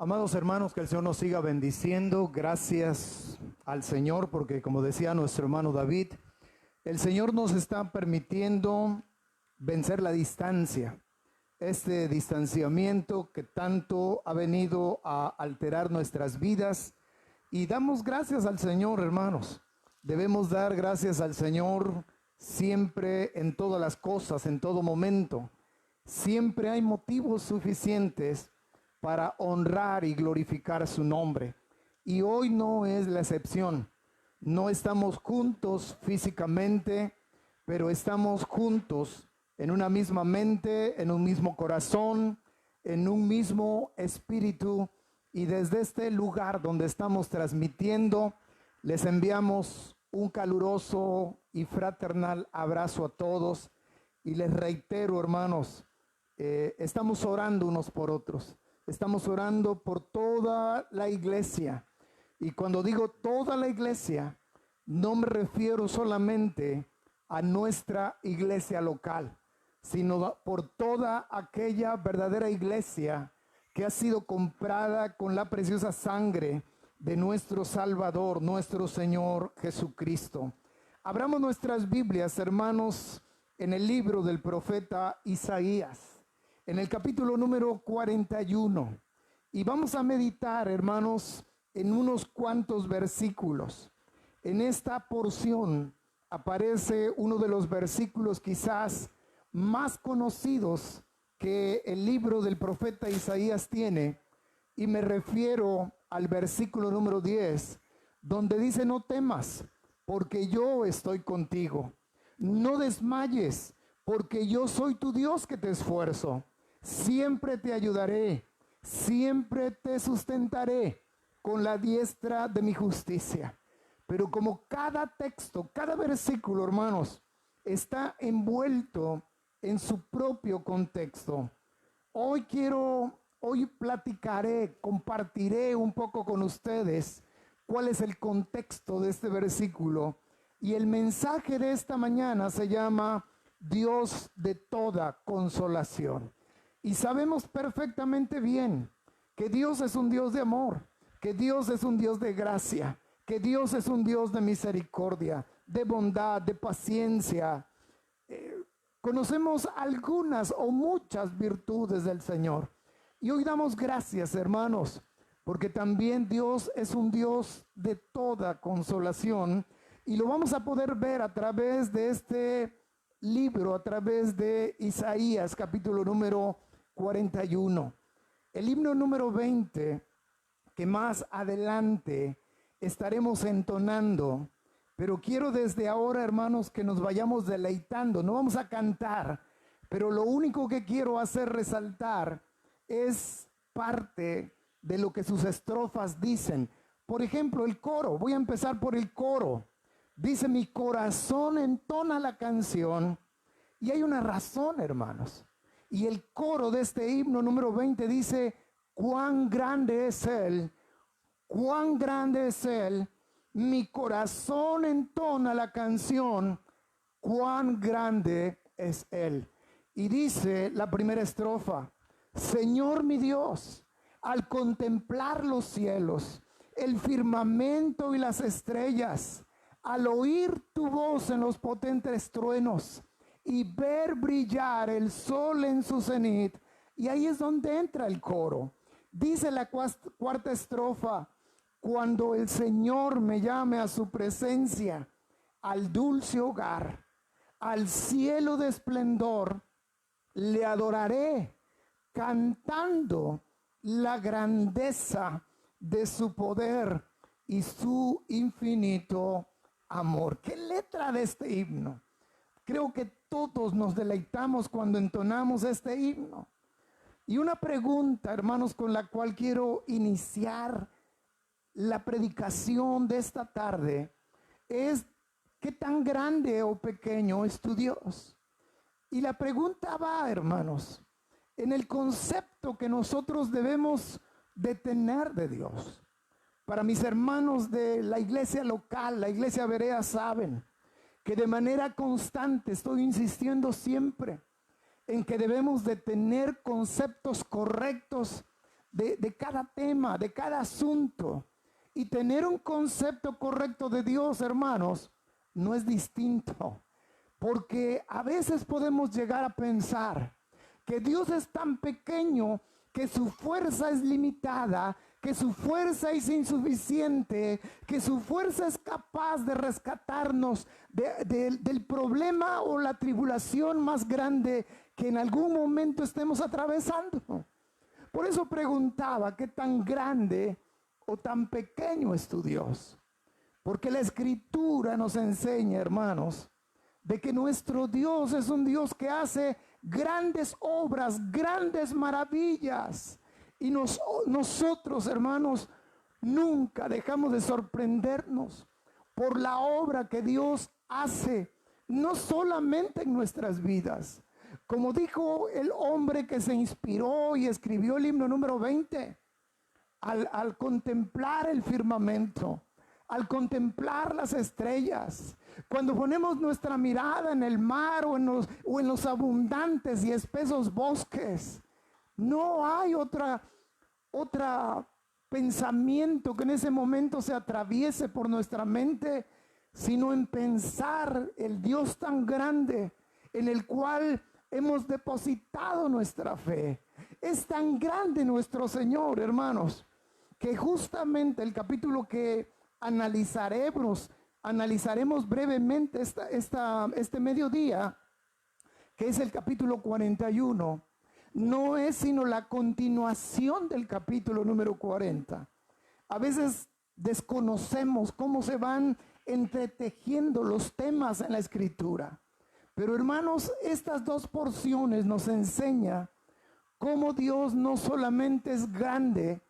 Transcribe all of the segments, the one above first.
Amados hermanos, que el Señor nos siga bendiciendo. Gracias al Señor porque, como decía nuestro hermano David, el Señor nos está permitiendo vencer la distancia. Este distanciamiento que tanto ha venido a alterar nuestras vidas. Y damos gracias al Señor, hermanos. Debemos dar gracias al Señor siempre, en todas las cosas, en todo momento. Siempre hay motivos suficientes para honrar y glorificar su nombre. Y hoy no es la excepción. No estamos juntos físicamente, pero estamos juntos en una misma mente, en un mismo corazón, en un mismo espíritu. Y desde este lugar donde estamos transmitiendo, les enviamos un caluroso y fraternal abrazo a todos. Y les reitero, hermanos, estamos orando unos por otros. Estamos orando por toda la iglesia. Y cuando digo toda la iglesia, no me refiero solamente a nuestra iglesia local, sino por toda aquella verdadera iglesia que ha sido comprada con la preciosa sangre de nuestro Salvador, nuestro Señor Jesucristo. Abramos nuestras Biblias, hermanos, en el libro del profeta Isaías, en el capítulo número 41. Y vamos a meditar, hermanos, en unos cuantos versículos. En esta porción aparece uno de los versículos quizás más conocidos que el libro del profeta Isaías tiene, y me refiero al versículo número 10, donde dice: no temas, porque yo estoy contigo. No desmayes, porque yo soy tu Dios que te esfuerzo. Siempre te ayudaré, siempre te sustentaré con la diestra de mi justicia. Pero como cada texto, cada versículo, hermanos, está envuelto en su propio contexto, hoy platicaré, compartiré un poco con ustedes cuál es el contexto de este versículo. Y el mensaje de esta mañana se llama Dios de toda consolación. Y sabemos perfectamente bien que Dios es un Dios de amor, que Dios es un Dios de gracia, que Dios es un Dios de misericordia, de bondad, de paciencia. Conocemos algunas o muchas virtudes del Señor. Y hoy damos gracias, hermanos, porque también Dios es un Dios de toda consolación. Y lo vamos a poder ver a través de este libro, a través de Isaías, capítulo número 41. El himno número 20, que más adelante estaremos entonando. Pero quiero desde ahora, hermanos, que nos vayamos deleitando. No vamos a cantar, pero lo único que quiero hacer resaltar es parte de lo que sus estrofas dicen. Por ejemplo, el coro. Voy a empezar por el coro. Dice: mi corazón entona la canción. Y hay una razón, hermanos. Y el coro de este himno número 20 dice: cuán grande es Él, cuán grande es Él. Mi corazón entona la canción, cuán grande es Él. Y dice la primera estrofa: Señor mi Dios, al contemplar los cielos, el firmamento y las estrellas, al oír tu voz en los potentes truenos y ver brillar el sol en su cenit. Y ahí es donde entra el coro. Dice la cuarta estrofa: cuando el Señor me llame a su presencia, al dulce hogar, al cielo de esplendor, le adoraré, cantando la grandeza de su poder y su infinito amor. ¿Qué letra de este himno? Creo que todos nos deleitamos cuando entonamos este himno. Y una pregunta, hermanos, con la cual quiero iniciar la predicación de esta tarde es: ¿qué tan grande o pequeño es tu Dios? Y la pregunta va, hermanos, en el concepto que nosotros debemos de tener de Dios. Para mis hermanos de la iglesia local, la iglesia Berea, saben que de manera constante estoy insistiendo siempre en que debemos de tener conceptos correctos de cada tema, de cada asunto. Y tener un concepto correcto de Dios, hermanos, no es distinto. Porque a veces podemos llegar a pensar que Dios es tan pequeño, que su fuerza es limitada, que su fuerza es insuficiente, que su fuerza es capaz de rescatarnos del problema o la tribulación más grande que en algún momento estemos atravesando. Por eso preguntaba, ¿qué tan grande o tan pequeño es tu Dios? Porque la Escritura nos enseña, hermanos, de que nuestro Dios es un Dios que hace grandes obras, grandes maravillas. Y nosotros, hermanos, nunca dejamos de sorprendernos por la obra que Dios hace, no solamente en nuestras vidas. Como dijo el hombre que se inspiró y escribió el himno número 20, al contemplar el firmamento, al contemplar las estrellas, cuando ponemos nuestra mirada en el mar o en los abundantes y espesos bosques, no hay otro pensamiento que en ese momento se atraviese por nuestra mente, sino en pensar el Dios tan grande en el cual hemos depositado nuestra fe. Es tan grande nuestro Señor, hermanos, que justamente el capítulo que analizaremos brevemente este mediodía, que es el capítulo 41, no es sino la continuación del capítulo número 40. A veces desconocemos cómo se van entretejiendo los temas en la Escritura. Pero hermanos, estas dos porciones nos enseñan cómo Dios no solamente es grande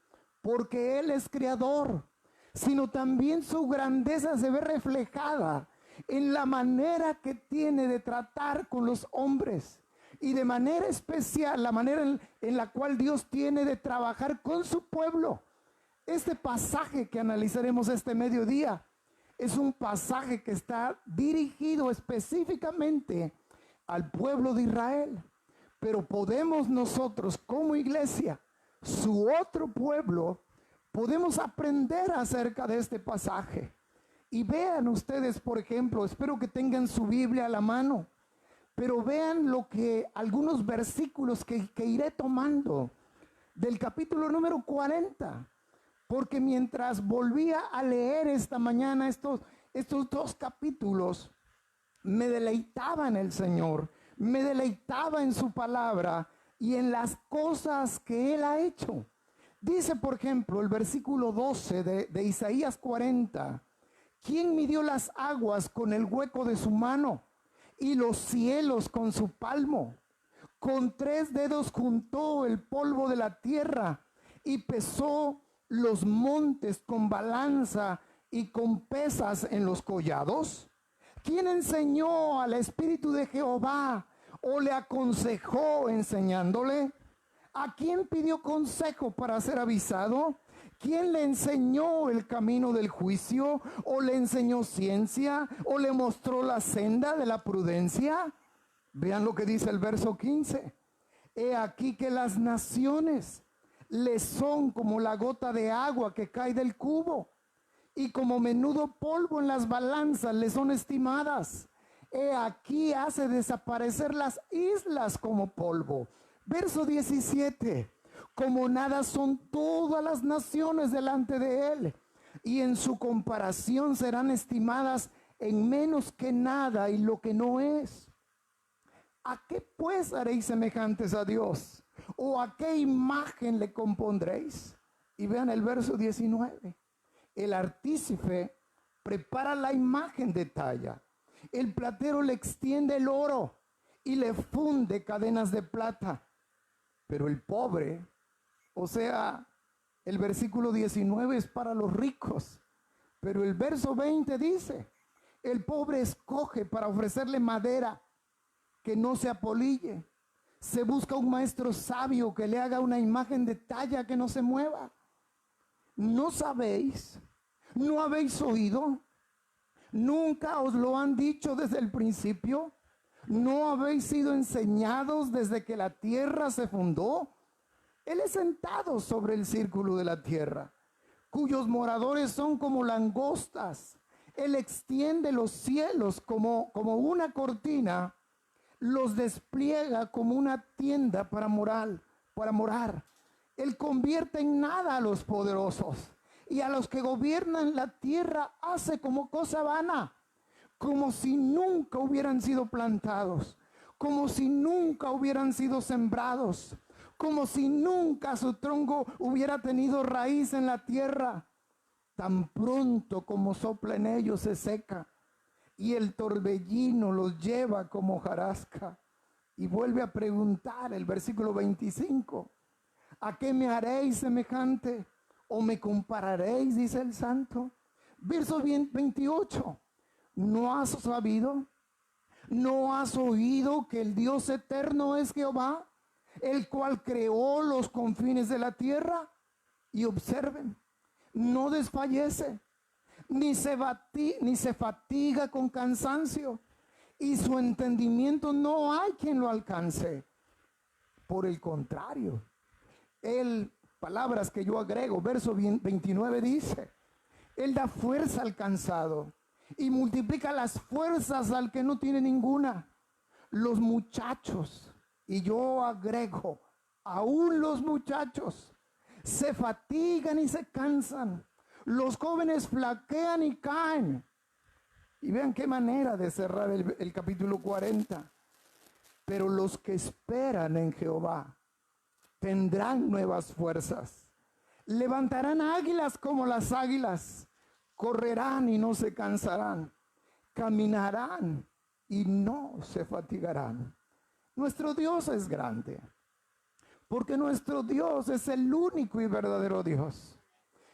porque Él es creador, sino también su grandeza se ve reflejada en la manera que tiene de tratar con los hombres y de manera especial la manera en la cual Dios tiene de trabajar con su pueblo. Este pasaje que analizaremos este mediodía es un pasaje que está dirigido específicamente al pueblo de Israel, pero podemos nosotros como iglesia, su otro pueblo, podemos aprender acerca de este pasaje. Y vean ustedes, por ejemplo, espero que tengan su Biblia a la mano, pero vean algunos versículos que iré tomando del capítulo número 40. Porque mientras volvía a leer esta mañana estos dos capítulos, me deleitaba en el Señor, me deleitaba en su palabra y en las cosas que Él ha hecho. Dice, por ejemplo, el versículo 12 de Isaías 40, ¿quién midió las aguas con el hueco de su mano y los cielos con su palmo? Con 3 dedos juntó el polvo de la tierra y pesó los montes con balanza y con pesas en los collados. ¿Quién enseñó al Espíritu de Jehová o le aconsejó enseñándole? ¿A quién pidió consejo para ser avisado? ¿Quién le enseñó el camino del juicio o le enseñó ciencia o le mostró la senda de la prudencia? Vean lo que dice el verso 15. He aquí que las naciones les son como la gota de agua que cae del cubo, y como menudo polvo en las balanzas les son estimadas. He aquí hace desaparecer las islas como polvo. Verso 17. Como nada son todas las naciones delante de él, y en su comparación serán estimadas en menos que nada y lo que no es. ¿A qué pues haréis semejantes a Dios? ¿O a qué imagen le compondréis? Y vean el verso 19. El artífice prepara la imagen de talla. El platero le extiende el oro y le funde cadenas de plata. Pero el pobre, o sea, el versículo 19 es para los ricos. Pero el verso 20 dice, el pobre escoge para ofrecerle madera que no se apolille. Se busca un maestro sabio que le haga una imagen de talla que no se mueva. ¿No sabéis? ¿No habéis oído? ¿Nunca os lo han dicho desde el principio? ¿No habéis sido enseñados desde que la tierra se fundó? Él es sentado sobre el círculo de la tierra, cuyos moradores son como langostas. Él extiende los cielos como una cortina, los despliega como una tienda para morar. Él convierte en nada a los poderosos y a los que gobiernan la tierra hace como cosa vana, como si nunca hubieran sido plantados, como si nunca hubieran sido sembrados, como si nunca su tronco hubiera tenido raíz en la tierra. Tan pronto como sopla en ellos se seca, y el torbellino los lleva como hojarasca. Y vuelve a preguntar el versículo 25, ¿a qué me haréis semejante? ¿O me compararéis? Dice el santo. Verso 28, ¿no has sabido? ¿No has oído que el Dios eterno es Jehová, el cual creó los confines de la tierra? Y observen, no desfallece, ni se fatiga con cansancio, y su entendimiento no hay quien lo alcance. Por el contrario, palabras que yo agrego, verso 29 dice, Él da fuerza al cansado y multiplica las fuerzas al que no tiene ninguna. Los muchachos, y yo agrego, aún los muchachos, se fatigan y se cansan. Los jóvenes flaquean y caen. Y vean qué manera de cerrar el capítulo 40. Pero los que esperan en Jehová tendrán nuevas fuerzas. Levantarán águilas como las águilas. Correrán y no se cansarán. Caminarán y no se fatigarán. Nuestro Dios es grande, porque nuestro Dios es el único y verdadero Dios.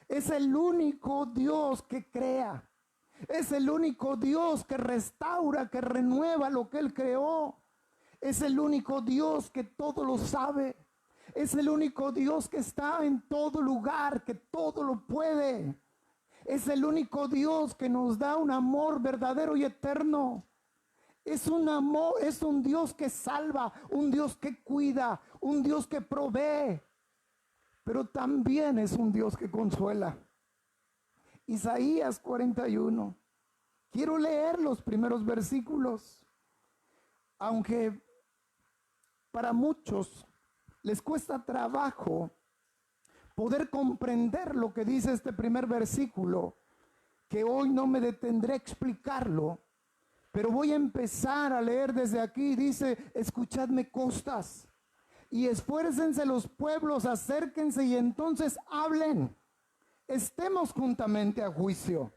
Es el único Dios que crea. Es el único Dios que restaura, que renueva lo que Él creó. Es el único Dios que todo lo sabe. Es el único Dios que está en todo lugar, que todo lo puede. Es el único Dios que nos da un amor verdadero y eterno. Es un amor, es un Dios que salva, un Dios que cuida, un Dios que provee, pero también es un Dios que consuela. Isaías 41. Quiero leer los primeros versículos, aunque para muchos les cuesta trabajo poder comprender lo que dice este primer versículo, que hoy no me detendré a explicarlo, pero voy a empezar a leer desde aquí. Dice, escuchadme costas y esfuércense los pueblos, acérquense y entonces hablen. Estemos juntamente a juicio.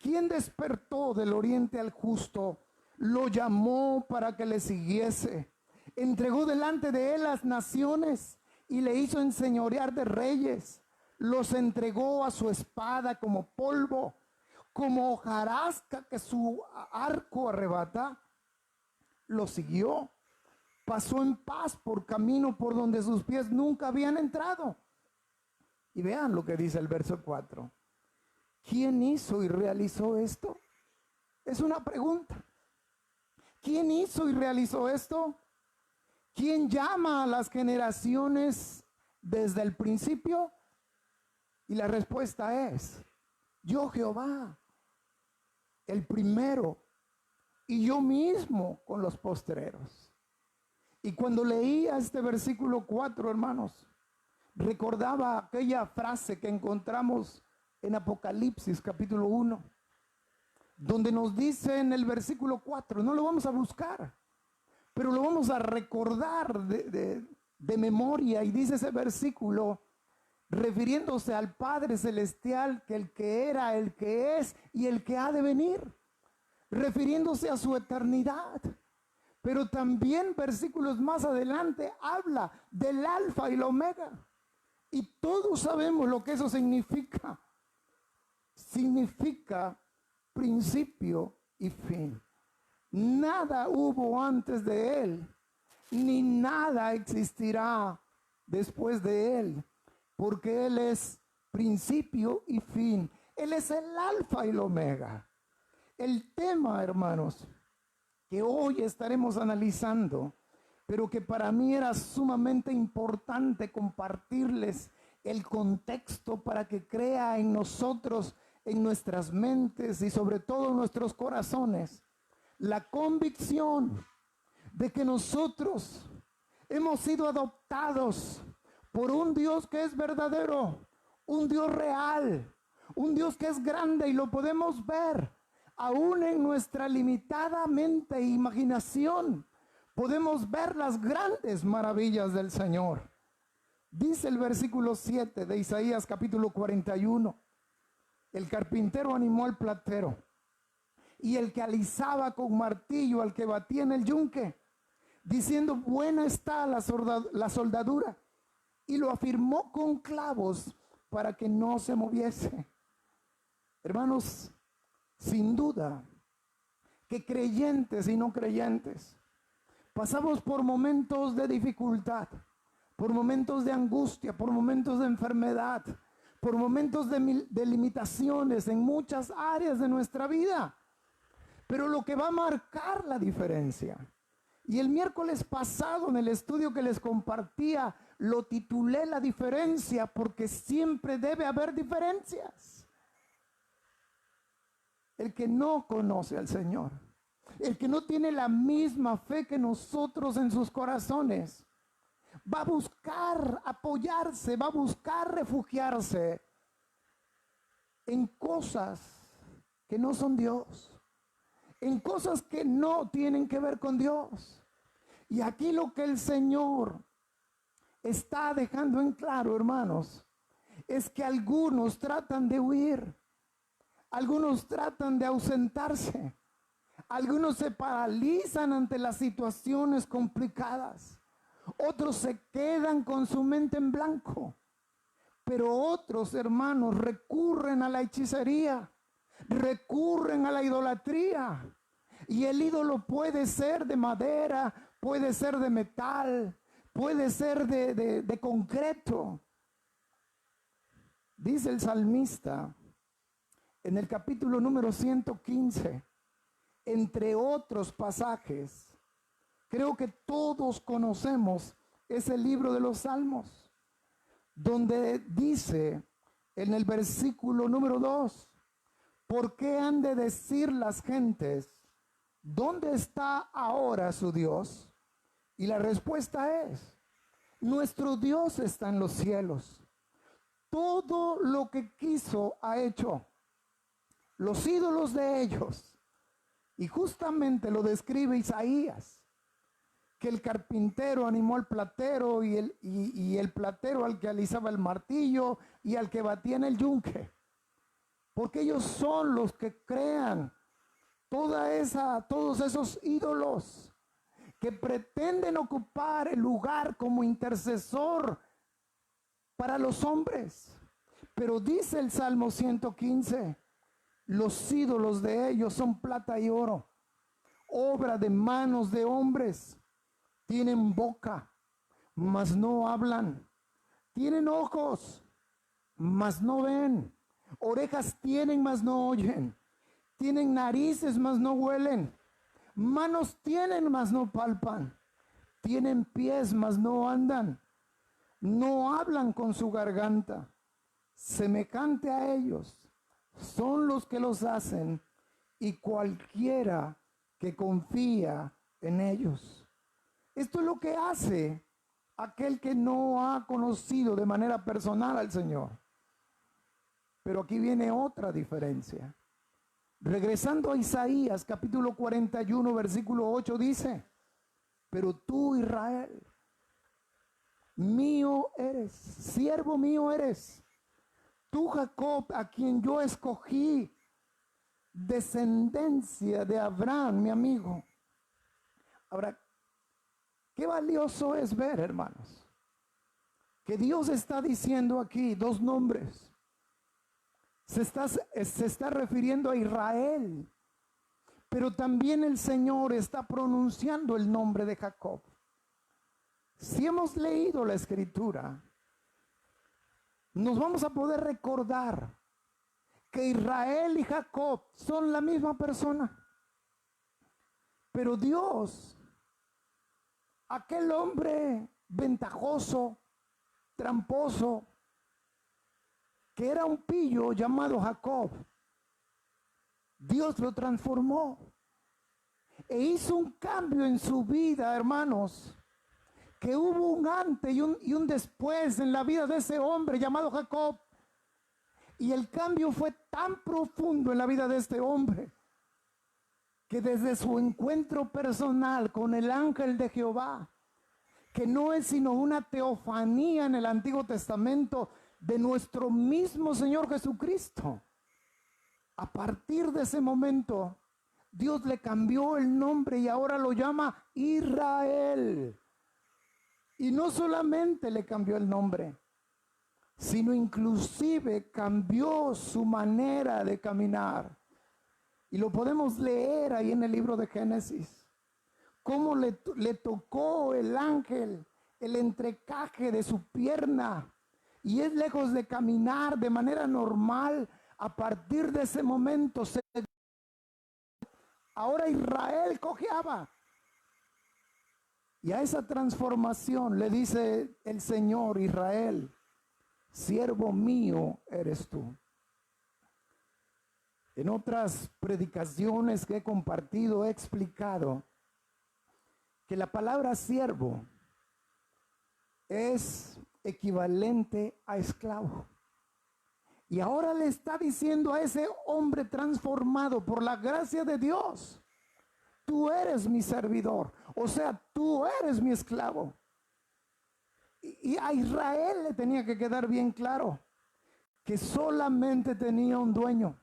¿Quién despertó del oriente al justo? Lo llamó para que le siguiese. Entregó delante de él las naciones y le hizo enseñorear de reyes. Los entregó a su espada como polvo, como hojarasca que su arco arrebata. Lo siguió. Pasó en paz por camino por donde sus pies nunca habían entrado. Y vean lo que dice el verso 4. ¿Quién hizo y realizó esto? Es una pregunta. ¿Quién hizo y realizó esto? ¿Quién llama a las generaciones desde el principio? Y la respuesta es, yo Jehová, el primero, y yo mismo con los postreros. Y cuando leía este versículo 4, hermanos, recordaba aquella frase que encontramos en Apocalipsis capítulo 1, donde nos dice en el versículo 4, no lo vamos a buscar, pero lo vamos a recordar de memoria, y dice ese versículo, refiriéndose al Padre Celestial, que el que era, el que es y el que ha de venir, refiriéndose a su eternidad. Pero también versículos más adelante habla del alfa y la omega. Y todos sabemos lo que eso significa. Significa principio y fin. Nada hubo antes de él, ni nada existirá después de él, porque él es principio y fin. Él es el alfa y el omega. El tema, hermanos, que hoy estaremos analizando pero que para mí era sumamente importante compartirles el contexto para que crea en nosotros, en nuestras mentes y sobre todo en nuestros corazones, la convicción de que nosotros hemos sido adoptados por un Dios que es verdadero, un Dios real, un Dios que es grande y lo podemos ver aún en nuestra limitada mente e imaginación. Podemos ver las grandes maravillas del Señor. Dice el versículo 7 de Isaías capítulo 41. El carpintero animó al platero, y el que alisaba con martillo al que batía en el yunque, diciendo: buena está la soldadura, y lo afirmó con clavos para que no se moviese. Hermanos, sin duda que creyentes y no creyentes pasamos por momentos de dificultad, por momentos de angustia, por momentos de enfermedad, por momentos de limitaciones en muchas áreas de nuestra vida. Pero lo que va a marcar la diferencia, y el miércoles pasado en el estudio que les compartía, lo titulé La diferencia, porque siempre debe haber diferencias. El que no conoce al Señor, el que no tiene la misma fe que nosotros en sus corazones, va a buscar apoyarse, va a buscar refugiarse en cosas que no son Dios, en cosas que no tienen que ver con Dios. Y aquí lo que el Señor está dejando en claro, hermanos, es que algunos tratan de huir, algunos tratan de ausentarse, algunos se paralizan ante las situaciones complicadas, otros se quedan con su mente en blanco, pero otros, hermanos, recurren a la hechicería, recurren a la idolatría. Y el ídolo puede ser de madera, puede ser de metal, puede ser de concreto. Dice el salmista en el capítulo número 115, entre otros pasajes, creo que todos conocemos ese libro de los Salmos, donde dice en el versículo número 2, ¿por qué han de decir las gentes, ¿dónde está ahora su Dios? Y la respuesta es, nuestro Dios está en los cielos. Todo lo que quiso ha hecho. Los ídolos de ellos. Y justamente lo describe Isaías, que el carpintero animó al platero y el platero al que alisaba el martillo y al que batía en el yunque. Porque ellos son los que crean todos esos ídolos que pretenden ocupar el lugar como intercesor para los hombres. Pero dice el Salmo 115, los ídolos de ellos son plata y oro, obra de manos de hombres. Tienen boca, mas no hablan. Tienen ojos, mas no ven. Orejas tienen, mas no oyen. Tienen narices, mas no huelen. Manos tienen, mas no palpan. Tienen pies, mas no andan. No hablan con su garganta. Semejante a ellos son los que los hacen, y cualquiera que confía en ellos. Esto es lo que hace aquel que no ha conocido de manera personal al Señor. Pero aquí viene otra diferencia. Regresando a Isaías capítulo 41 versículo 8 dice, pero tú, Israel, mío eres, siervo mío eres. Tú, Jacob, a quien yo escogí, descendencia de Abraham, mi amigo. Ahora, qué valioso es ver, hermanos, que Dios está diciendo aquí dos nombres. Se está refiriendo a Israel, pero también el Señor está pronunciando el nombre de Jacob. Si hemos leído la Escritura, nos vamos a poder recordar que Israel y Jacob son la misma persona. Pero Dios aquel hombre ventajoso, tramposo, que era un pillo llamado Jacob, Dios lo transformó e hizo un cambio en su vida, hermanos, que hubo un antes y un después en la vida de ese hombre llamado Jacob. Y el cambio fue tan profundo en la vida de este hombre que desde su encuentro personal con el ángel de Jehová, que no es sino una teofanía en el Antiguo Testamento de nuestro mismo Señor Jesucristo, a partir de ese momento Dios le cambió el nombre y ahora lo llama Israel. Y no solamente le cambió el nombre, sino inclusive cambió su manera de caminar. Y lo podemos leer ahí en el libro de Génesis, cómo le tocó el ángel el entrecaje de su pierna, y es lejos de caminar de manera normal. A partir de ese momento, ahora Israel cojeaba. Y a esa transformación le dice el Señor: Israel, siervo mío eres tú. En otras predicaciones que he compartido he explicado que la palabra siervo es equivalente a esclavo. Y ahora le está diciendo a ese hombre transformado por la gracia de Dios: tú eres mi servidor, o sea, tú eres mi esclavo. Y a Israel le tenía que quedar bien claro que solamente tenía un dueño,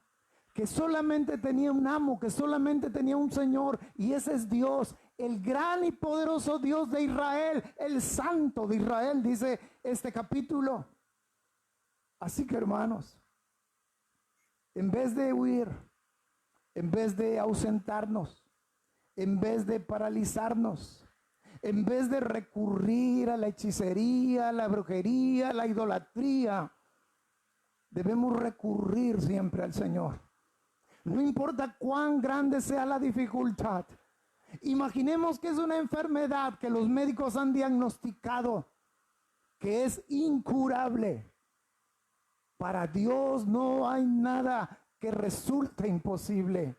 que solamente tenía un amo, que solamente tenía un Señor, y ese es Dios, el gran y poderoso Dios de Israel, el Santo de Israel, dice este capítulo. Así que, hermanos, en vez de huir, en vez de ausentarnos, en vez de paralizarnos, en vez de recurrir a la hechicería, la brujería, la idolatría, debemos recurrir siempre al Señor. No importa cuán grande sea la dificultad. Imaginemos que es una enfermedad que los médicos han diagnosticado que es incurable. Para Dios no hay nada que resulte imposible,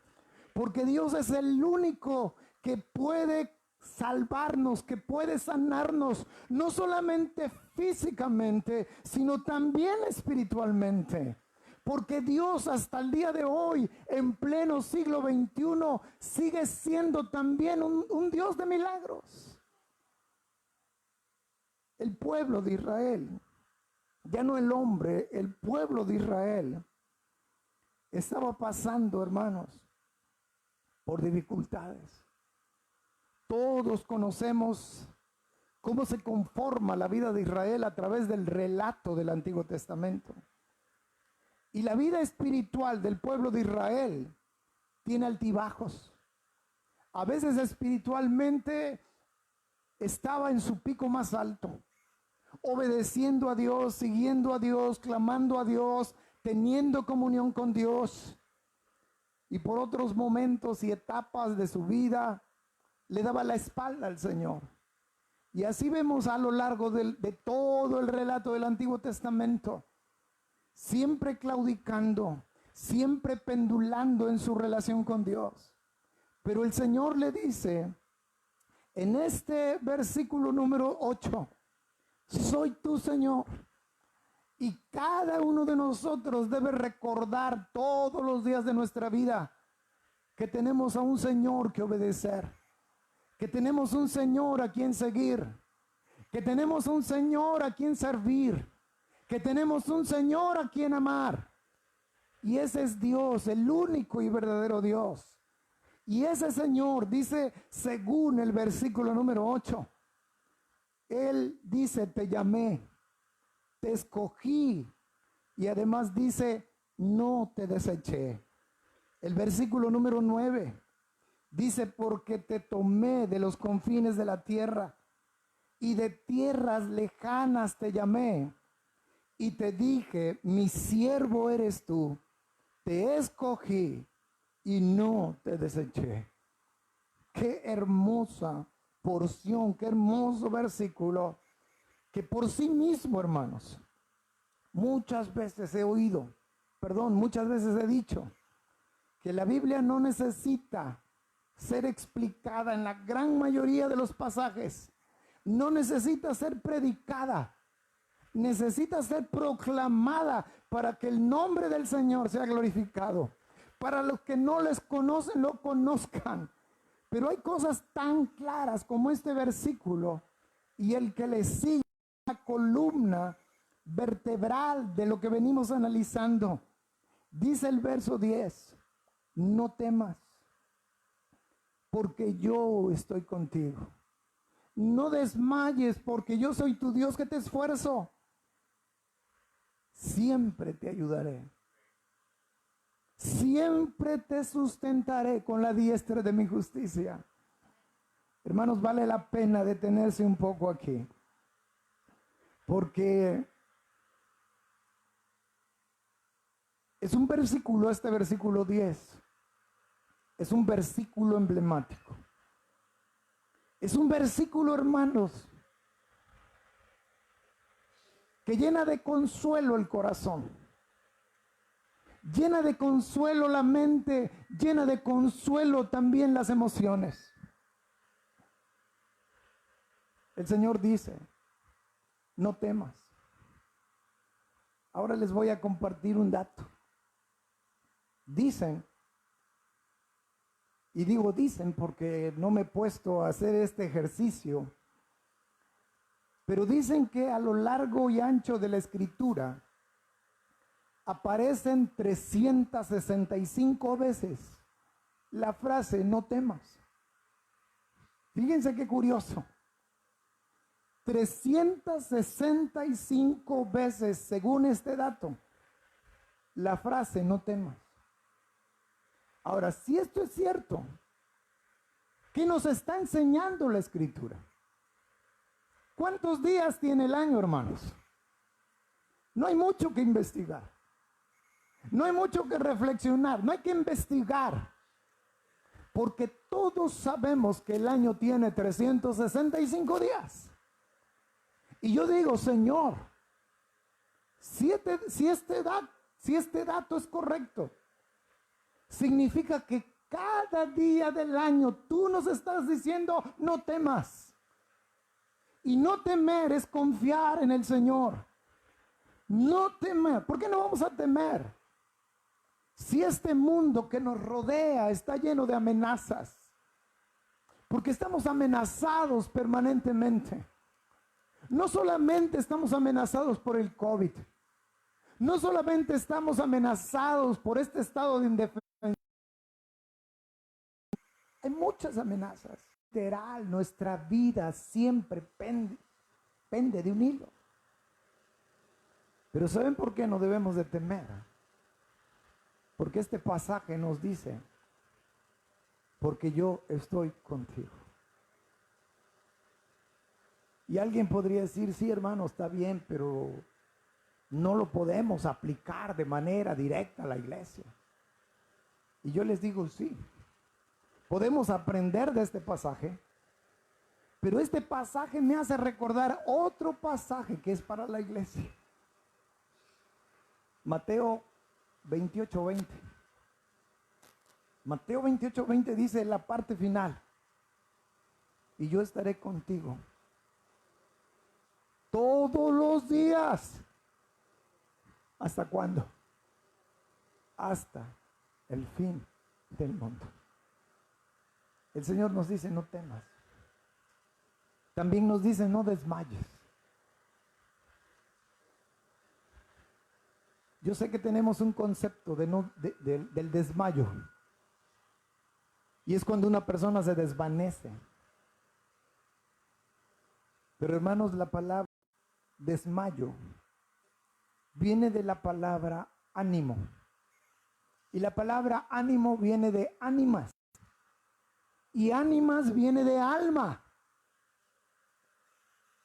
porque Dios es el único que puede salvarnos, que puede sanarnos, no solamente físicamente, sino también espiritualmente. Porque Dios hasta el día de hoy, en pleno siglo XXI, sigue siendo también un Dios de milagros. El pueblo de Israel, ya no el hombre, el pueblo de Israel estaba pasando, hermanos, por dificultades. Todos conocemos cómo se conforma la vida de Israel a través del relato del Antiguo Testamento. Y la vida espiritual del pueblo de Israel tiene altibajos. A veces espiritualmente estaba en su pico más alto, obedeciendo a Dios, siguiendo a Dios, clamando a Dios, teniendo comunión con Dios. Y por otros momentos y etapas de su vida le daba la espalda al Señor. Y así vemos a lo largo de todo el relato del Antiguo Testamento, siempre claudicando, siempre pendulando en su relación con Dios. Pero el Señor le dice en este versículo número 8: soy tu Señor. Y cada uno de nosotros debe recordar todos los días de nuestra vida que tenemos a un Señor que obedecer, que tenemos un Señor a quien seguir, que tenemos un Señor a quien servir, que tenemos un Señor a quien amar. Y ese es Dios, el único y verdadero Dios. Y ese Señor dice, según el versículo número 8, Él dice: te llamé, te escogí, y además dice: no te deseché. El versículo número 9 dice: porque te tomé de los confines de la tierra y de tierras lejanas te llamé y te dije: mi siervo eres tú, te escogí y no te deseché. Qué hermosa porción, qué hermoso versículo, que por sí mismo, hermanos, muchas veces muchas veces he dicho que la Biblia no necesita ser explicada en la gran mayoría de los pasajes. No necesita ser predicada. Necesita ser proclamada para que el nombre del Señor sea glorificado. Para los que no les conocen, lo conozcan. Pero hay cosas tan claras como este versículo y el que le sigue, la columna vertebral de lo que venimos analizando. Dice el verso 10, no temas, porque yo estoy contigo. No desmayes, porque yo soy tu Dios que te esfuerzo. Siempre te ayudaré. Siempre te sustentaré con la diestra de mi justicia. Hermanos, vale la pena detenerse un poco aquí, porque es un versículo, este versículo 10, es un versículo emblemático. Es un versículo, hermanos, que llena de consuelo el corazón, llena de consuelo la mente, llena de consuelo también las emociones. El Señor dice, no temas. Ahora les voy a compartir un dato. Dicen, y digo dicen porque no me he puesto a hacer este ejercicio, pero dicen que a lo largo y ancho de la Escritura aparecen 365 veces la frase no temas. Fíjense qué curioso. 365 veces, según este dato, la frase no temas. Ahora, si esto es cierto, ¿qué nos está enseñando la Escritura? ¿Cuántos días tiene el año, hermanos? No hay mucho que investigar. No hay mucho que reflexionar. No hay que investigar. Porque todos sabemos que el año tiene 365 días. Y yo digo, Señor, si este dato es correcto, significa que cada día del año tú nos estás diciendo, no temas. Y no temer es confiar en el Señor. No temer. ¿Por qué no vamos a temer? Si este mundo que nos rodea está lleno de amenazas, porque estamos amenazados permanentemente. No solamente estamos amenazados por el COVID, no solamente estamos amenazados por este estado de indefensión, hay muchas amenazas. Literal, nuestra vida siempre pende de un hilo. Pero ¿saben por qué no debemos de temer? Porque este pasaje nos dice, porque yo estoy contigo. Y alguien podría decir, sí, hermano, está bien, pero no lo podemos aplicar de manera directa a la iglesia. Y yo les digo, sí, podemos aprender de este pasaje, pero este pasaje me hace recordar otro pasaje que es para la iglesia. Mateo 28:20. Mateo 28:20 dice la parte final, y yo estaré contigo todos los días. ¿Hasta cuándo? Hasta el fin del mundo. El Señor nos dice, no temas. También nos dice, no desmayes. Yo sé que tenemos un concepto del desmayo. Y es cuando una persona se desvanece. Pero hermanos, la palabra desmayo viene de la palabra ánimo. Y la palabra ánimo viene de ánimas. Y ánimas viene de alma.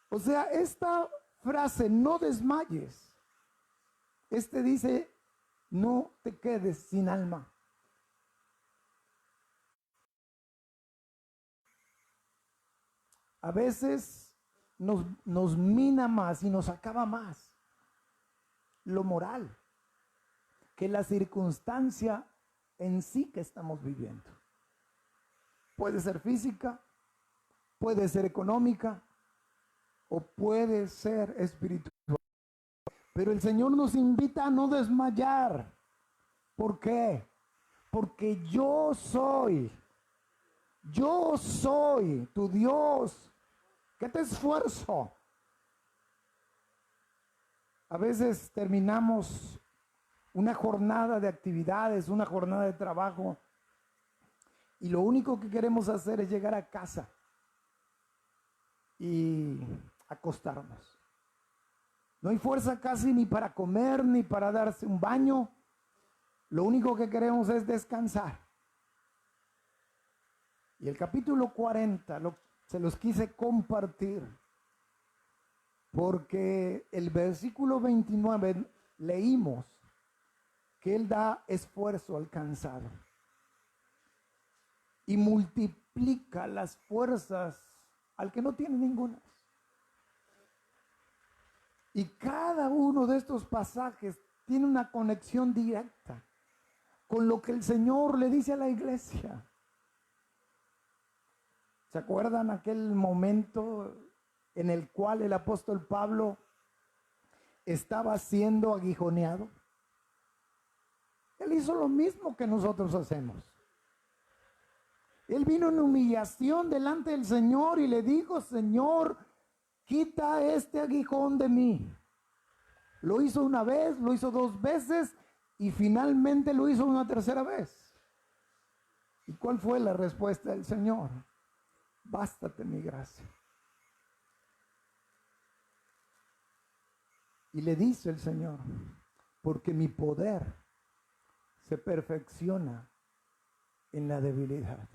O sea, esta frase, no desmayes, dice, no te quedes sin alma. a veces nos mina más y nos acaba más lo moral que la circunstancia en sí que estamos viviendo. Puede ser física, puede ser económica o puede ser espiritual. Pero el Señor nos invita a no desmayar. ¿Por qué? Porque yo soy tu Dios, que te esfuerzo. A veces terminamos una jornada de actividades, una jornada de trabajo, y lo único que queremos hacer es llegar a casa y acostarnos. No hay fuerza casi ni para comer, ni para darse un baño. Lo único que queremos es descansar. Y el capítulo 40 se los quise compartir porque el versículo 29 leímos que Él da esfuerzo al cansado y multiplica las fuerzas al que no tiene ninguna. Y cada uno de estos pasajes tiene una conexión directa con lo que el Señor le dice a la iglesia. ¿Se acuerdan aquel momento en el cual el apóstol Pablo estaba siendo aguijoneado? Él hizo lo mismo que nosotros hacemos. Él vino en humillación delante del Señor y le dijo: Señor, quita este aguijón de mí. Lo hizo una vez, lo hizo 2 veces y finalmente lo hizo una 3ª vez. ¿Y cuál fue la respuesta del Señor? Bástate mi gracia. Y le dice el Señor: porque mi poder se perfecciona en la debilidad.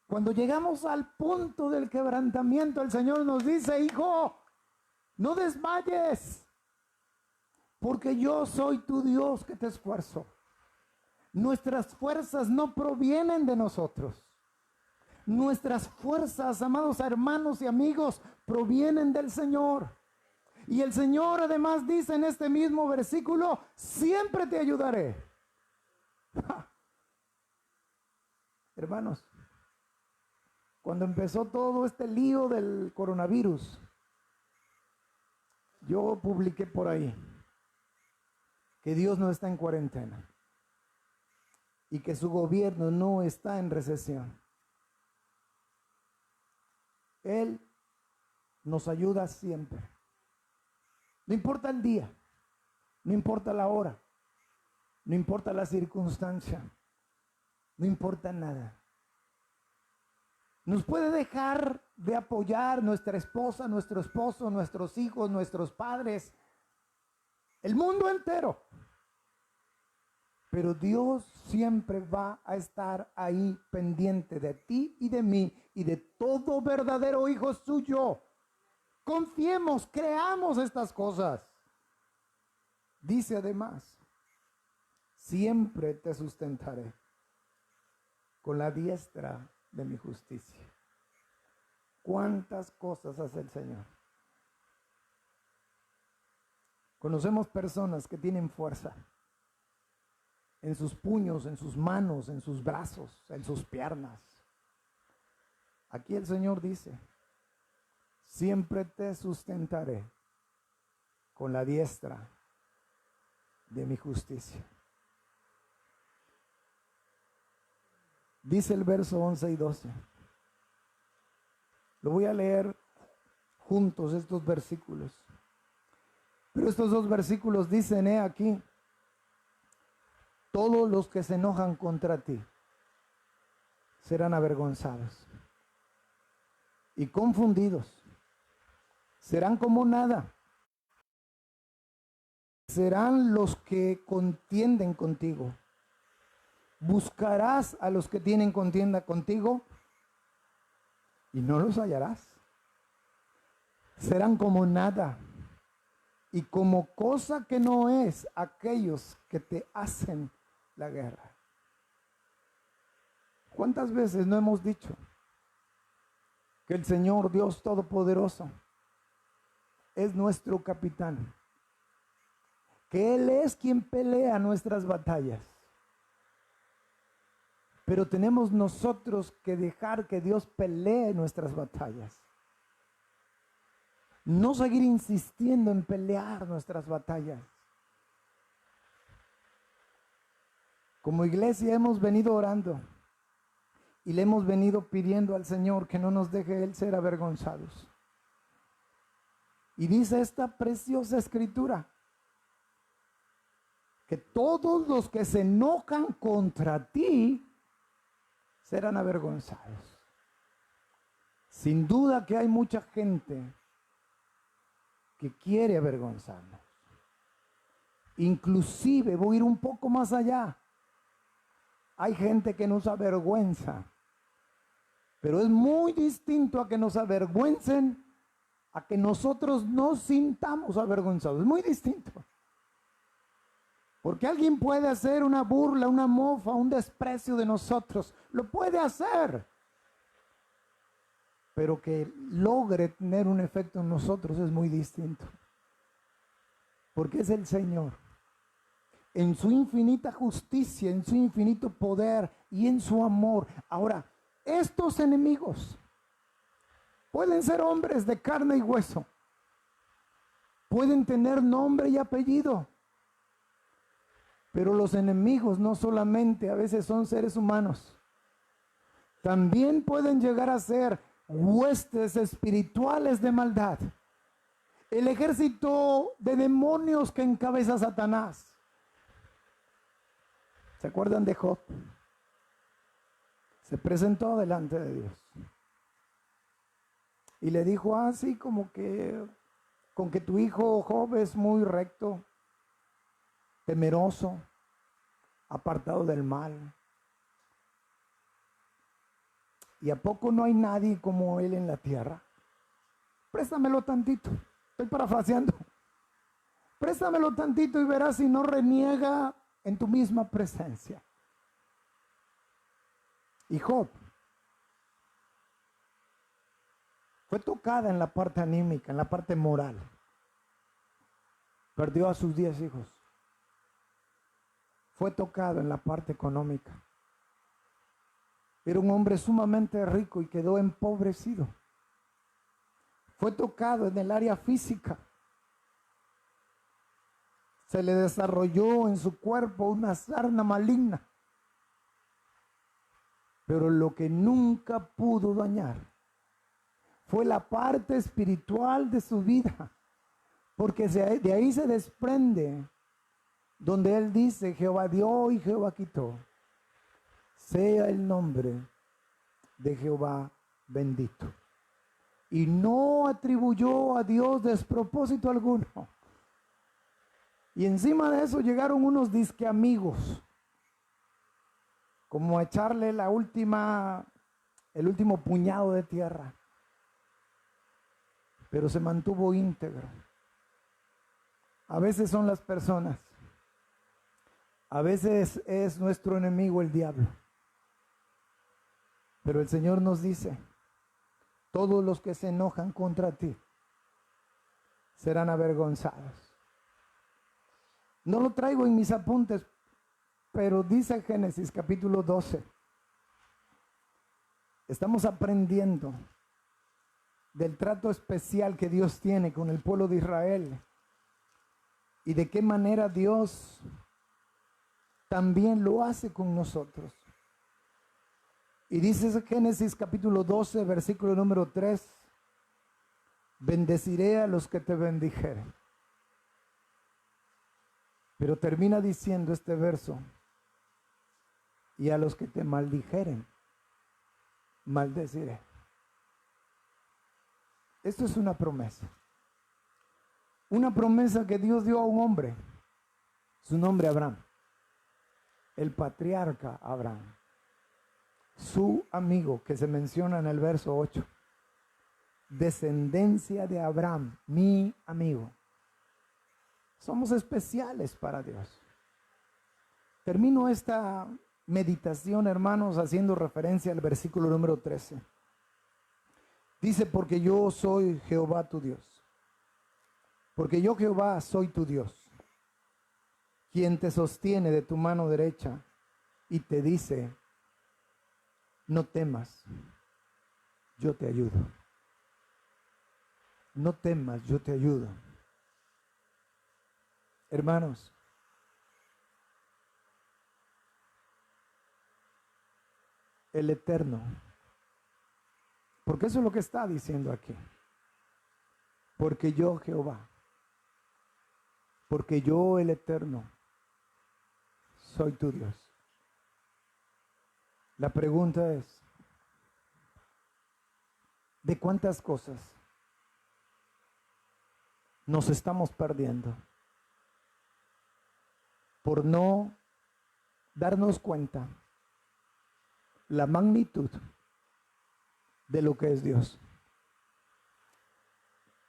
Cuando llegamos al punto del quebrantamiento, el Señor nos dice: hijo, no desmayes, porque yo soy tu Dios que te esfuerzo. Nuestras fuerzas no provienen de nosotros. Nuestras fuerzas, amados hermanos y amigos, provienen del Señor. Y el Señor además dice en este mismo versículo: siempre te ayudaré. Hermanos, cuando empezó todo este lío del coronavirus, yo publiqué por ahí que Dios no está en cuarentena y que su gobierno no está en recesión. Él nos ayuda siempre. No importa el día, no importa la hora, no importa la circunstancia, no importa nada. Nos puede dejar de apoyar nuestra esposa, nuestro esposo, nuestros hijos, nuestros padres, el mundo entero. Pero Dios siempre va a estar ahí pendiente de ti y de mí y de todo verdadero hijo suyo. Confiemos, creamos estas cosas. Dice además: siempre te sustentaré con la diestra de mi justicia. ¿Cuántas cosas hace el Señor? Conocemos personas que tienen fuerza en sus puños, en sus manos, en sus brazos, en sus piernas. Aquí el Señor dice: siempre te sustentaré con la diestra de mi justicia. Dice el verso 11 y 12. Lo voy a leer juntos, estos versículos. Pero estos 2 versículos dicen: aquí, todos los que se enojan contra ti serán avergonzados y confundidos. Serán como nada. Serán los que contienden contigo. Buscarás a los que tienen contienda contigo y no los hallarás. Serán como nada y como cosa que no es aquellos que te hacen la guerra. ¿Cuántas veces no hemos dicho que el Señor Dios Todopoderoso es nuestro capitán, que Él es quien pelea nuestras batallas. Pero tenemos nosotros que dejar que Dios pelee nuestras batallas. No seguir insistiendo en pelear nuestras batallas. Como iglesia hemos venido orando y le hemos venido pidiendo al Señor que no nos deje Él ser avergonzados. Y dice esta preciosa escritura, que todos los que se enojan contra ti serán avergonzados. Sin duda que hay mucha gente que quiere avergonzarnos. Inclusive voy a ir un poco más allá. Hay gente que nos avergüenza, pero es muy distinto a que nos avergüencen a que nosotros nos sintamos avergonzados. Es muy distinto. Porque alguien puede hacer una burla, una mofa, un desprecio de nosotros. Lo puede hacer. Pero que logre tener un efecto en nosotros es muy distinto. Porque es el Señor. En su infinita justicia, en su infinito poder y en su amor. Ahora, estos enemigos pueden ser hombres de carne y hueso. Pueden tener nombre y apellido. Pero los enemigos no solamente a veces son seres humanos. También pueden llegar a ser huestes espirituales de maldad. El ejército de demonios que encabeza Satanás. ¿Se acuerdan de Job? Se presentó delante de Dios. Y le dijo así como que, con que tu hijo Job es muy recto, temeroso, apartado del mal. ¿Y a poco no hay nadie como él en la tierra? Préstamelo tantito. Estoy parafraseando. Préstamelo tantito y verás si no reniega en tu misma presencia. Y Job fue tocada en la parte anímica, en la parte moral. Perdió a sus 10 hijos. Fue tocado en la parte económica. Era un hombre sumamente rico y quedó empobrecido. Fue tocado en el área física. Se le desarrolló en su cuerpo una sarna maligna. Pero lo que nunca pudo dañar fue la parte espiritual de su vida. Porque de ahí se desprende donde él dice, Jehová dio y Jehová quitó. Sea el nombre de Jehová bendito. Y no atribuyó a Dios despropósito alguno. Y encima de eso llegaron unos disque amigos, como a echarle el último puñado de tierra. Pero se mantuvo íntegro. A veces son las personas. A veces es nuestro enemigo el diablo. Pero el Señor nos dice, todos los que se enojan contra ti serán avergonzados. No lo traigo en mis apuntes, pero dice Génesis capítulo 12. Estamos aprendiendo del trato especial que Dios tiene con el pueblo de Israel y de qué manera Dios también lo hace con nosotros. Y dice Génesis capítulo 12, versículo número 3, bendeciré a los que te bendijeren. Pero termina diciendo este verso, y a los que te maldijeren, maldeciré. Esto es una promesa. Una promesa que Dios dio a un hombre, su nombre Abraham, el patriarca Abraham, su amigo que se menciona en el verso 8, descendencia de Abraham, mi amigo. Somos especiales para Dios. Termino esta meditación, hermanos, haciendo referencia al versículo número 13. Dice, porque yo soy Jehová tu Dios. Porque yo Jehová soy tu Dios, quien te sostiene de tu mano derecha y te dice, no temas, yo te ayudo. No temas, yo te ayudo. Hermanos, el Eterno, porque eso es lo que está diciendo aquí. Porque yo Jehová, porque yo el Eterno, soy tu Dios. La pregunta es, ¿de cuántas cosas nos estamos perdiendo por no darnos cuenta la magnitud de lo que es Dios?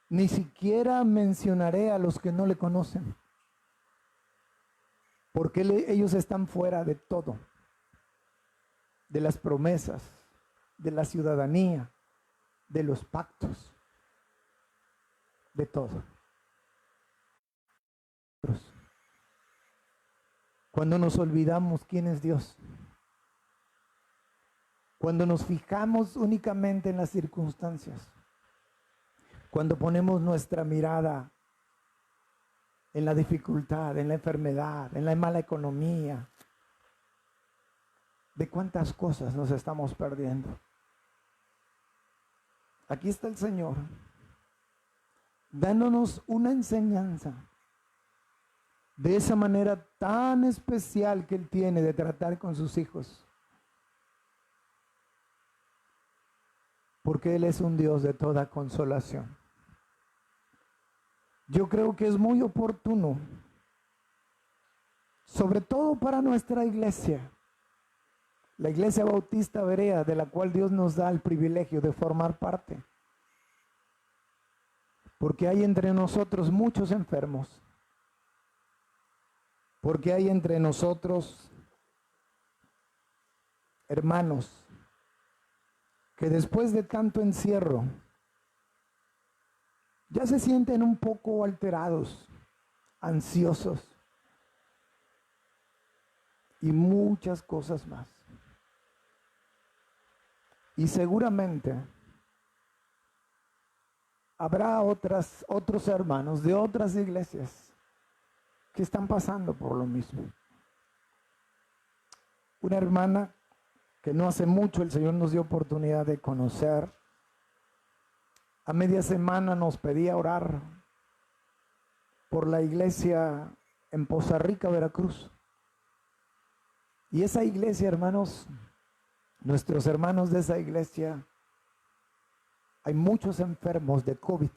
Ni siquiera mencionaré a los que no le conocen, porque ellos están fuera de todo, de las promesas, de la ciudadanía, de los pactos, de todo. Cuando nos olvidamos quién es Dios, cuando nos fijamos únicamente en las circunstancias, cuando ponemos nuestra mirada en la dificultad, en la enfermedad, en la mala economía, ¿de cuántas cosas nos estamos perdiendo? Aquí está el Señor dándonos una enseñanza de esa manera tan especial que Él tiene de tratar con sus hijos. Porque Él es un Dios de toda consolación. Yo creo que es muy oportuno, sobre todo para nuestra iglesia, la Iglesia Bautista Berea, de la cual Dios nos da el privilegio de formar parte. Porque hay entre nosotros muchos enfermos. Porque hay entre nosotros hermanos que después de tanto encierro ya se sienten un poco alterados, ansiosos y muchas cosas más. Y seguramente habrá otros hermanos de otras iglesias que están pasando por lo mismo. Una hermana que no hace mucho el Señor nos dio oportunidad de conocer, a media semana nos pedía orar por la iglesia en Poza Rica, Veracruz. Y esa iglesia, hermanos, nuestros hermanos de esa iglesia, hay muchos enfermos de COVID.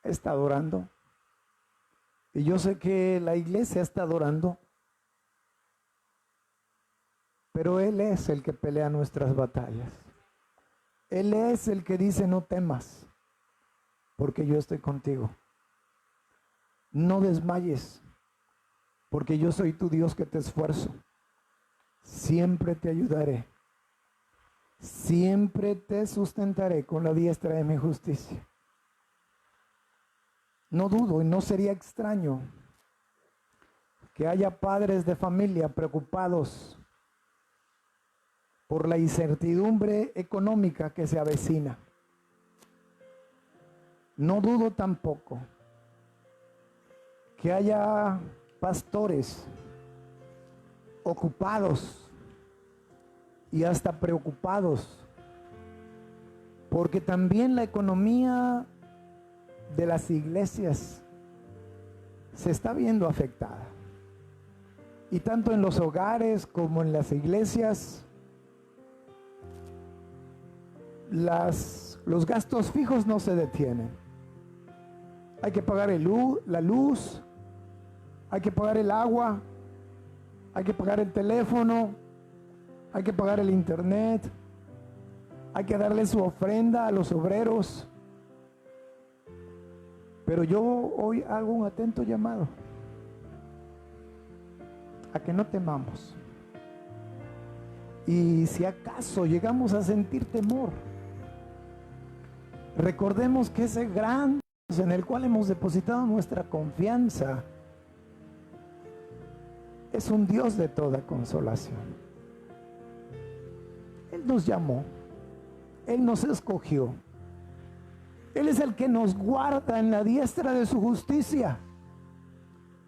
Está orando. Y yo sé que la iglesia está orando. Pero Él es el que pelea nuestras batallas. Él es el que dice no temas, porque yo estoy contigo. No desmayes, porque yo soy tu Dios que te esfuerzo. Siempre te ayudaré. Siempre te sustentaré con la diestra de mi justicia. No dudo y no sería extraño que haya padres de familia preocupados por la incertidumbre económica que se avecina. No dudo tampoco que haya pastores ocupados y hasta preocupados, porque también la economía de las iglesias se está viendo afectada. Y tanto en los hogares como en las iglesias, los gastos fijos no se detienen. Hay que pagar la luz, hay que pagar el agua, hay que pagar el teléfono, hay que pagar el internet, hay que darle su ofrenda a los obreros. Pero yo hoy hago un atento llamado a que no temamos, Y si acaso llegamos a sentir temor, recordemos que ese gran Dios en el cual hemos depositado nuestra confianza es un Dios de toda consolación. Él nos llamó, Él nos escogió, Él es el que nos guarda en la diestra de su justicia,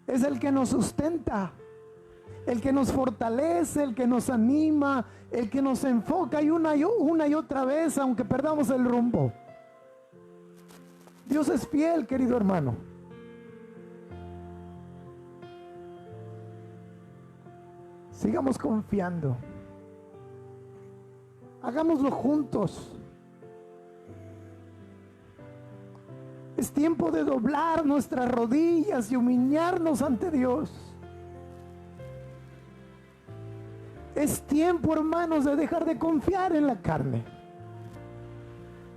es el que nos sustenta, el que nos fortalece, el que nos anima, el que nos enfoca y una y otra vez, aunque perdamos el rumbo. Dios es fiel, querido hermano. Sigamos confiando. Hagámoslo juntos. Es tiempo de doblar nuestras rodillas y humillarnos ante Dios. Es tiempo, hermanos, de dejar de confiar en la carne.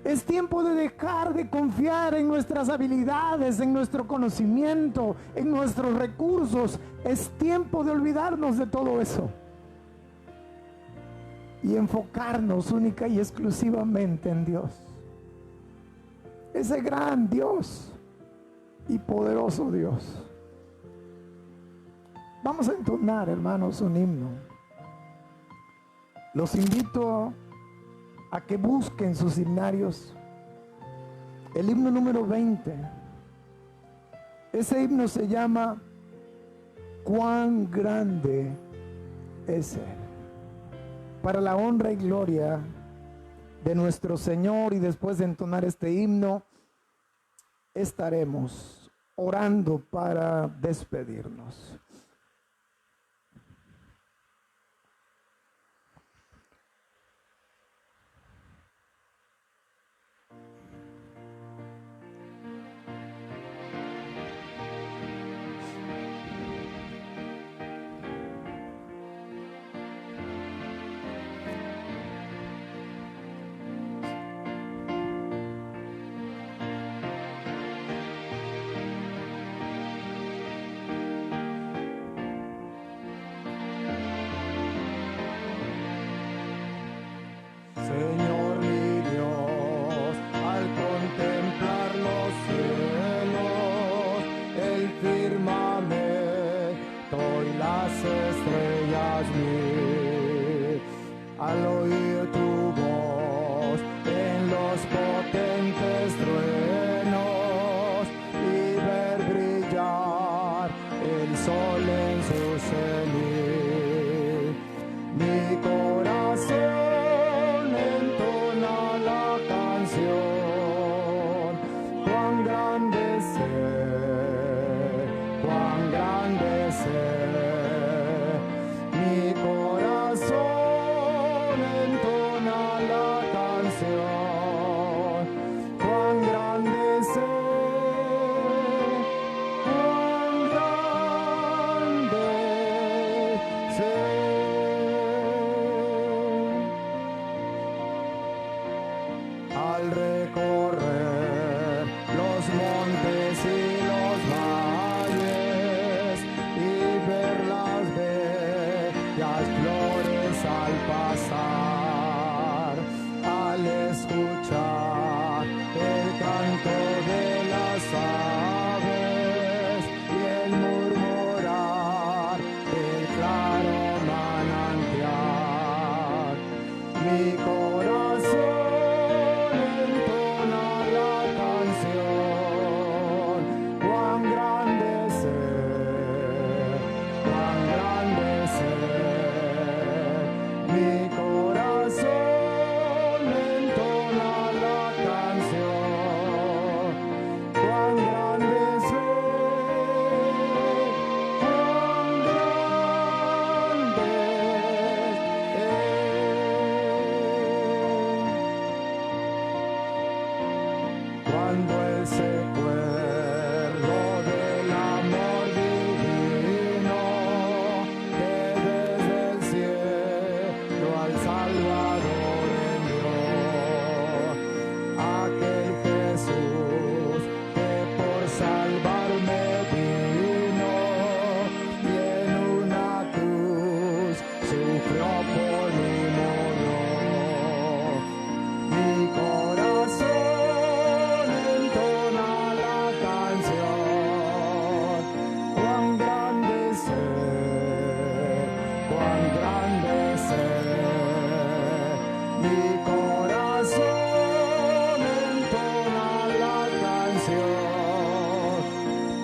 Es tiempo de dejar de confiar en nuestras habilidades, en nuestro conocimiento, en nuestros recursos. Es tiempo de olvidarnos de todo eso y enfocarnos única y exclusivamente en Dios. Ese gran Dios y poderoso Dios. Vamos a entonar, hermanos, un himno. Los invito a que busquen sus himnarios. El himno número 20. Ese himno se llama Cuán grande es Él. Para la honra y gloria de nuestro Señor, y después de entonar este himno, estaremos orando para despedirnos.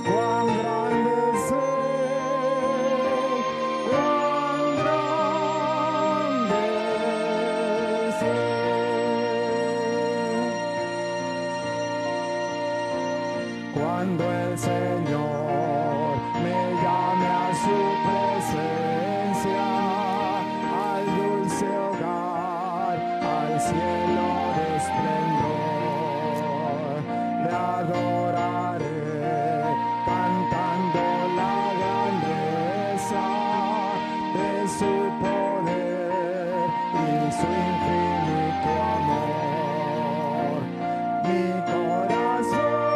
cuán grande es Él, cuán grande es Él. Cuando el Señor me llame a su presencia, al dulce hogar, al cielo de esplendor, le adoraré cantando la grandeza de su poder y su infinito amor. Mi corazón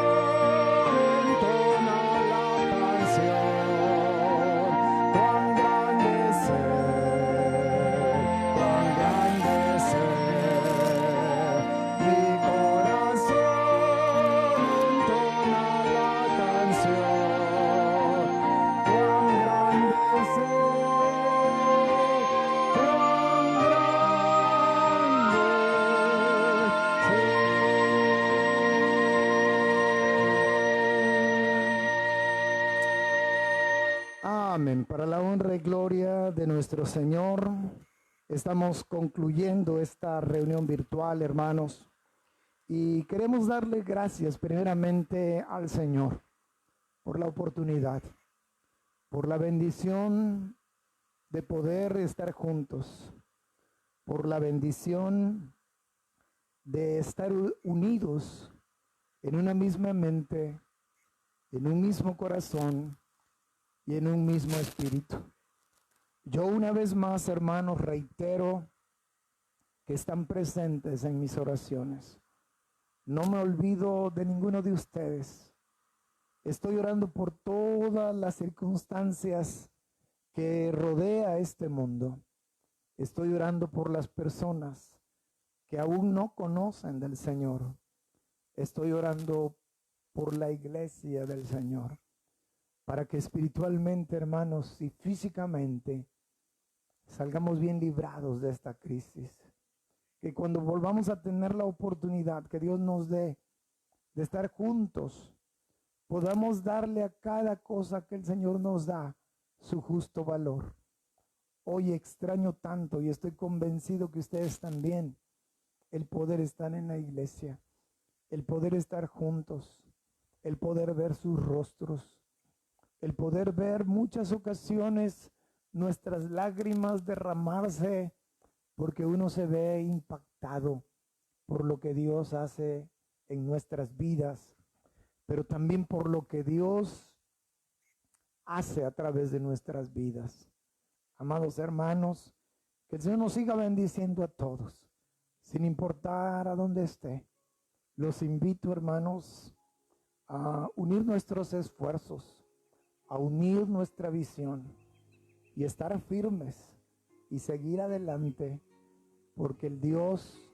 entona la canción, cuán grande es Él, cuán grande es Él. Mi corazón entona la canción, cuán grande es Él, cuán Amén. Para la honra y gloria de nuestro Señor, estamos concluyendo esta reunión virtual, hermanos, y queremos darle gracias primeramente al Señor por la oportunidad, por la bendición de poder estar juntos, por la bendición de estar unidos en una misma mente, en un mismo corazón y en un mismo espíritu. Yo una vez más, hermanos, reitero que están presentes en mis oraciones. No me olvido de ninguno de ustedes. Estoy orando por todas las circunstancias que rodea este mundo. Estoy orando por las personas que aún no conocen del Señor. Estoy orando por la iglesia del Señor, para que espiritualmente, hermanos, y físicamente salgamos bien librados de esta crisis. Que cuando volvamos a tener la oportunidad que Dios nos dé de estar juntos, podamos darle a cada cosa que el Señor nos da su justo valor. Hoy extraño tanto y estoy convencido que ustedes también el poder estar en la iglesia, el poder estar juntos, el poder ver sus rostros, el poder ver muchas ocasiones nuestras lágrimas derramarse porque uno se ve impactado por lo que Dios hace en nuestras vidas, pero también por lo que Dios hace a través de nuestras vidas. Amados hermanos, que el Señor nos siga bendiciendo a todos, sin importar a dónde esté. Los invito, hermanos, a unir nuestros esfuerzos, a unir nuestra visión y estar firmes y seguir adelante, porque el Dios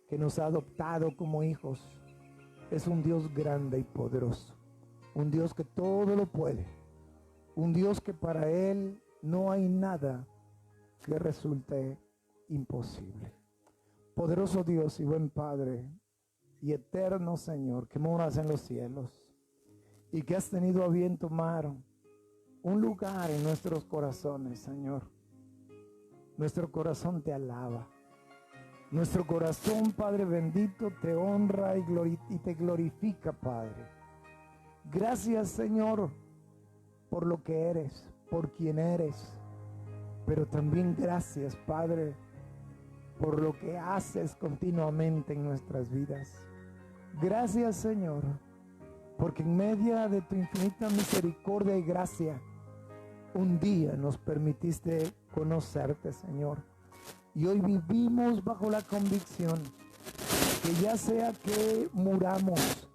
que nos ha adoptado como hijos es un Dios grande y poderoso, un Dios que todo lo puede, un Dios que para Él no hay nada que resulte imposible. Poderoso Dios y buen Padre y eterno Señor, que moras en los cielos y que has tenido a bien tomar un lugar en nuestros corazones, Señor. Nuestro corazón te alaba. Nuestro corazón, Padre bendito, te honra y te glorifica, Padre. Gracias, Señor, por lo que eres, por quien eres. Pero también gracias, Padre, por lo que haces continuamente en nuestras vidas. Gracias, Señor, porque en medio de tu infinita misericordia y gracia, un día nos permitiste conocerte, Señor. Y hoy vivimos bajo la convicción que ya sea que muramos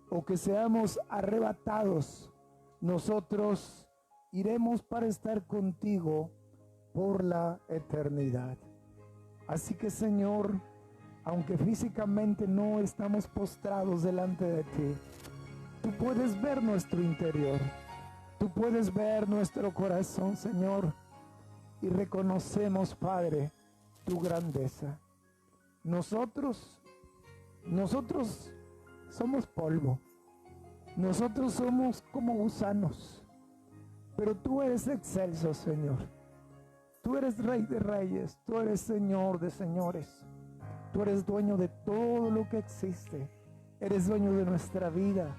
o que seamos arrebatados, nosotros iremos para estar contigo por la eternidad. Así que, Señor, aunque físicamente no estamos postrados delante de ti, tú puedes ver nuestro interior, tú puedes ver nuestro corazón, Señor, y reconocemos, Padre, tu grandeza. Nosotros somos polvo, Nosotros somos como gusanos, pero tú eres excelso, Señor. Tú eres Rey de reyes, tú eres Señor de señores. Tú eres dueño de todo lo que existe. Eres dueño de nuestra vida.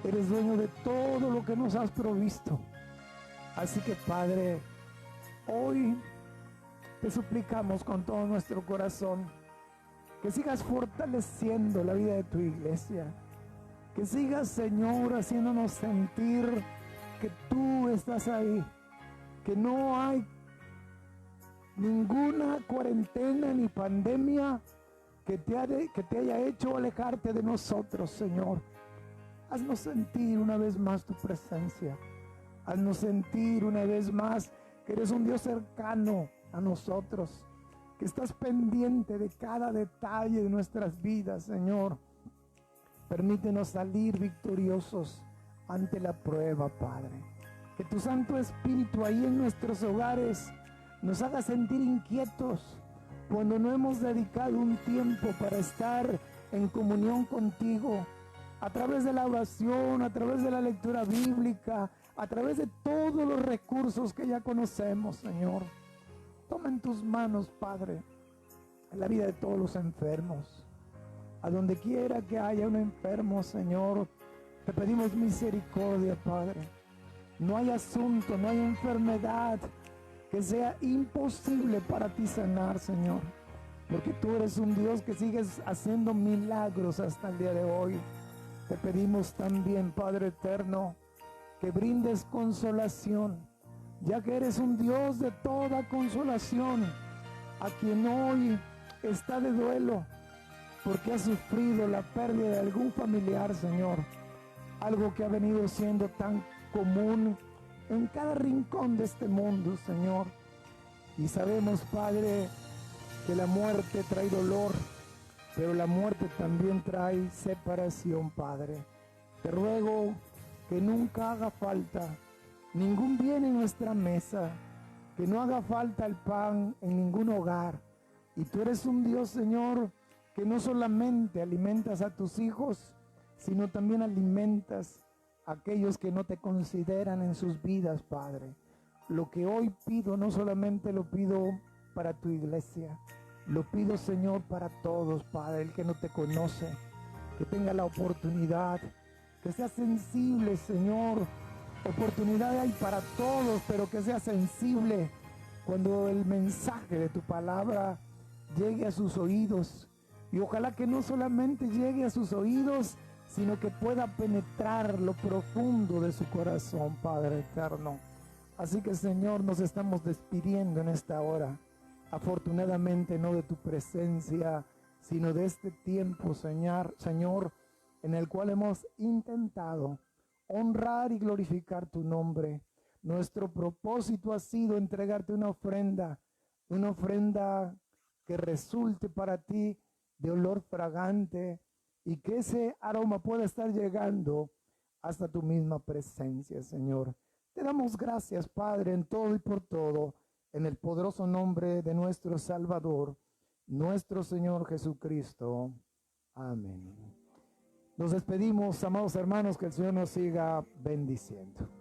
Eres dueño de todo lo que nos has provisto. Así que, Padre, hoy te suplicamos con todo nuestro corazón que sigas fortaleciendo la vida de tu iglesia. Que sigas, Señor, haciéndonos sentir que tú estás ahí. Que no hay ninguna cuarentena ni pandemia que te haya hecho alejarte de nosotros, Señor. Haznos sentir una vez más tu presencia. Haznos sentir una vez más que eres un Dios cercano a nosotros, que estás pendiente de cada detalle de nuestras vidas, Señor. Permítenos salir victoriosos ante la prueba, Padre. Que tu Santo Espíritu ahí en nuestros hogares nos haga sentir inquietos cuando no hemos dedicado un tiempo para estar en comunión contigo, a través de la oración, a través de la lectura bíblica, a través de todos los recursos que ya conocemos, Señor. Toma en tus manos, Padre, la vida de todos los enfermos. A donde quiera que haya un enfermo, Señor, te pedimos misericordia, Padre. No hay asunto, no hay enfermedad que sea imposible para ti sanar, Señor. Porque tú eres un Dios que sigues haciendo milagros hasta el día de hoy. Te pedimos también, Padre eterno, que brindes consolación, ya que eres un Dios de toda consolación, a quien hoy está de duelo, porque ha sufrido la pérdida de algún familiar, Señor. Algo que ha venido siendo tan común en cada rincón de este mundo, Señor. Y sabemos, Padre, que la muerte trae dolor, pero la muerte también trae separación, Padre. Te ruego que nunca haga falta ningún bien en nuestra mesa, que no haga falta el pan en ningún hogar. Y tú eres un Dios, Señor, que no solamente alimentas a tus hijos, sino también alimentas a aquellos que no te consideran en sus vidas, Padre. Lo que hoy pido, no solamente lo pido para tu iglesia, lo pido, Señor, para todos, Padre, el que no te conoce, que tenga la oportunidad, que sea sensible, Señor. Oportunidad hay para todos, pero que sea sensible cuando el mensaje de tu palabra llegue a sus oídos. Y ojalá que no solamente llegue a sus oídos, sino que pueda penetrar lo profundo de su corazón, Padre eterno. Así que, Señor, nos estamos despidiendo en esta hora. Afortunadamente no de tu presencia, sino de este tiempo, Señor, en el cual hemos intentado honrar y glorificar tu nombre. Nuestro propósito ha sido entregarte una ofrenda que resulte para ti de olor fragante y que ese aroma pueda estar llegando hasta tu misma presencia, Señor. Te damos gracias, Padre, en todo y por todo, en el poderoso nombre de nuestro Salvador, nuestro Señor Jesucristo. Amén. Nos despedimos, amados hermanos, que el Señor nos siga bendiciendo.